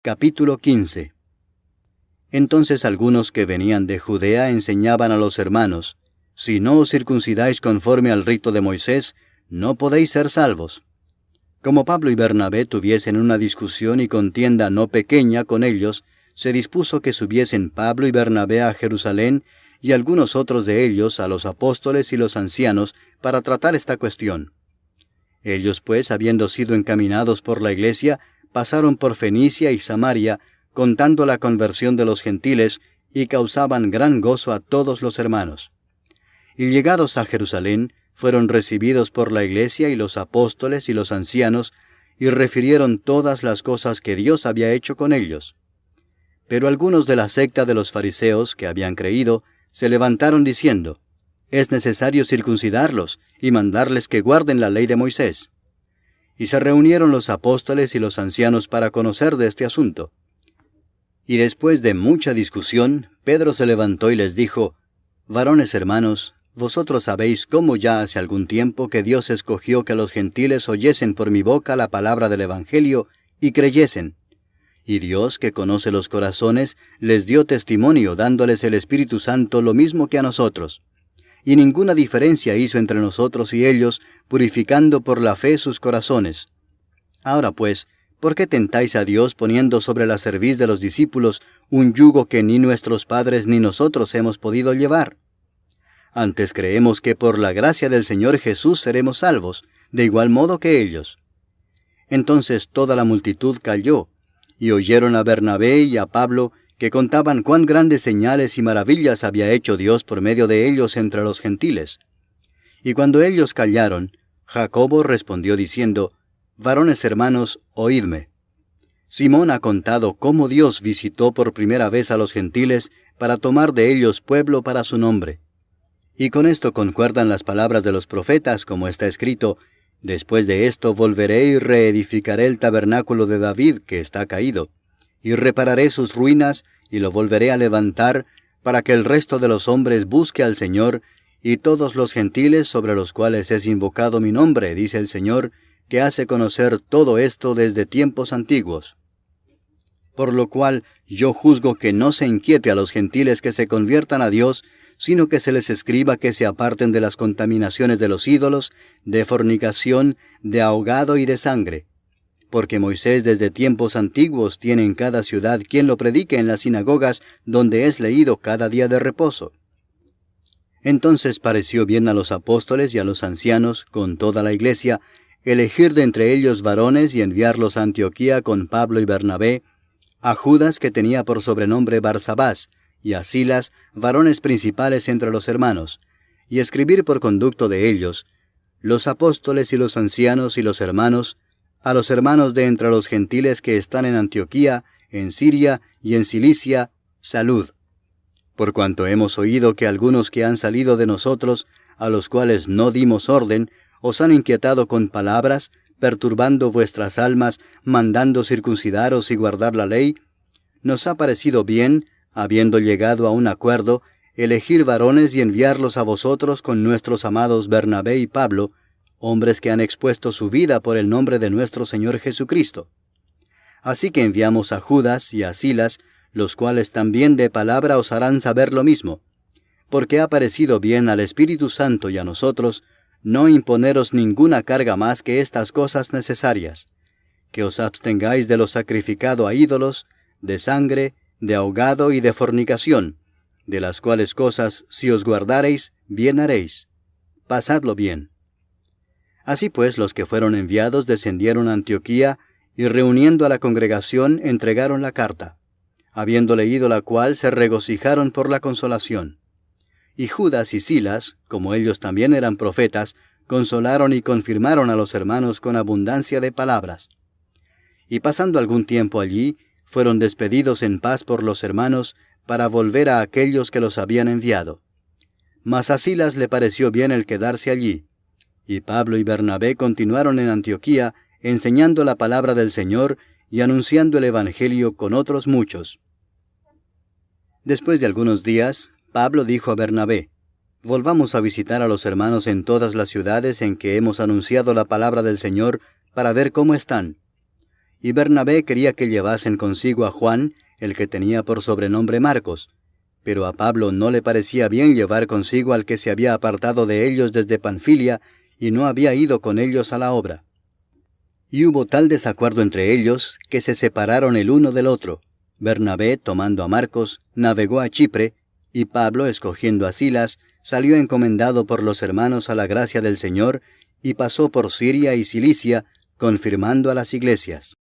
Capítulo 15. Entonces algunos que venían de Judea enseñaban a los hermanos: si no os circuncidáis conforme al rito de Moisés, no podéis ser salvos. Como Pablo y Bernabé tuviesen una discusión y contienda no pequeña con ellos, se dispuso que subiesen Pablo y Bernabé a Jerusalén y algunos otros de ellos a los apóstoles y los ancianos para tratar esta cuestión. Ellos pues, habiendo sido encaminados por la iglesia, pasaron por Fenicia y Samaria, contando la conversión de los gentiles, y causaban gran gozo a todos los hermanos. Y llegados a Jerusalén, fueron recibidos por la iglesia y los apóstoles y los ancianos, y refirieron todas las cosas que Dios había hecho con ellos. Pero algunos de la secta de los fariseos que habían creído, se levantaron diciendo: es necesario circuncidarlos y mandarles que guarden la ley de Moisés. Y se reunieron los apóstoles y los ancianos para conocer de este asunto. Y después de mucha discusión, Pedro se levantó y les dijo: varones hermanos, vosotros sabéis cómo ya hace algún tiempo que Dios escogió que los gentiles oyesen por mi boca la palabra del Evangelio y creyesen. Y Dios, que conoce los corazones, les dio testimonio dándoles el Espíritu Santo lo mismo que a nosotros. Y ninguna diferencia hizo entre nosotros y ellos, purificando por la fe sus corazones. Ahora pues, ¿por qué tentáis a Dios poniendo sobre la cerviz de los discípulos un yugo que ni nuestros padres ni nosotros hemos podido llevar? Antes creemos que por la gracia del Señor Jesús seremos salvos, de igual modo que ellos. Entonces toda la multitud calló, y oyeron a Bernabé y a Pablo, que contaban cuán grandes señales y maravillas había hecho Dios por medio de ellos entre los gentiles. Y cuando ellos callaron, Jacobo respondió diciendo: varones hermanos, oídme. Simón ha contado cómo Dios visitó por primera vez a los gentiles para tomar de ellos pueblo para su nombre. Y con esto concuerdan las palabras de los profetas, como está escrito: después de esto volveré y reedificaré el tabernáculo de David que está caído, y repararé sus ruinas, y lo volveré a levantar, para que el resto de los hombres busque al Señor, y todos los gentiles sobre los cuales es invocado mi nombre, dice el Señor, que hace conocer todo esto desde tiempos antiguos. Por lo cual yo juzgo que no se inquiete a los gentiles que se conviertan a Dios, sino que se les escriba que se aparten de las contaminaciones de los ídolos, de fornicación, de ahogado y de sangre. Porque Moisés desde tiempos antiguos tiene en cada ciudad quien lo predique en las sinagogas, donde es leído cada día de reposo. Entonces pareció bien a los apóstoles y a los ancianos, con toda la iglesia, elegir de entre ellos varones y enviarlos a Antioquía con Pablo y Bernabé, a Judas, que tenía por sobrenombre Barsabás, y a Silas, varones principales entre los hermanos, y escribir por conducto de ellos: los apóstoles y los ancianos y los hermanos, a los hermanos de entre los gentiles que están en Antioquía, en Siria y en Cilicia, salud. Por cuanto hemos oído que algunos que han salido de nosotros, a los cuales no dimos orden, os han inquietado con palabras, perturbando vuestras almas, mandando circuncidaros y guardar la ley, nos ha parecido bien, habiendo llegado a un acuerdo, elegir varones y enviarlos a vosotros con nuestros amados Bernabé y Pablo, hombres que han expuesto su vida por el nombre de nuestro Señor Jesucristo. Así que enviamos a Judas y a Silas, los cuales también de palabra os harán saber lo mismo, porque ha parecido bien al Espíritu Santo y a nosotros no imponeros ninguna carga más que estas cosas necesarias: que os abstengáis de lo sacrificado a ídolos, de sangre, de ahogado y de fornicación, de las cuales cosas, si os guardareis, bien haréis. Pasadlo bien. Así pues, los que fueron enviados descendieron a Antioquía, y reuniendo a la congregación entregaron la carta. Habiendo leído la cual, se regocijaron por la consolación. Y Judas y Silas, como ellos también eran profetas, consolaron y confirmaron a los hermanos con abundancia de palabras. Y pasando algún tiempo allí, fueron despedidos en paz por los hermanos, para volver a aquellos que los habían enviado. Mas a Silas le pareció bien el quedarse allí. Y Pablo y Bernabé continuaron en Antioquía, enseñando la palabra del Señor y anunciando el Evangelio con otros muchos. Después de algunos días, Pablo dijo a Bernabé: volvamos a visitar a los hermanos en todas las ciudades en que hemos anunciado la palabra del Señor, para ver cómo están. y Bernabé quería que llevasen consigo a Juan, el que tenía por sobrenombre Marcos, pero a Pablo no le parecía bien llevar consigo al que se había apartado de ellos desde Panfilia y no había ido con ellos a la obra. Y hubo tal desacuerdo entre ellos que se separaron el uno del otro. Bernabé, tomando a Marcos, navegó a Chipre, y Pablo, escogiendo a Silas, salió encomendado por los hermanos a la gracia del Señor, y pasó por Siria y Cilicia, confirmando a las iglesias.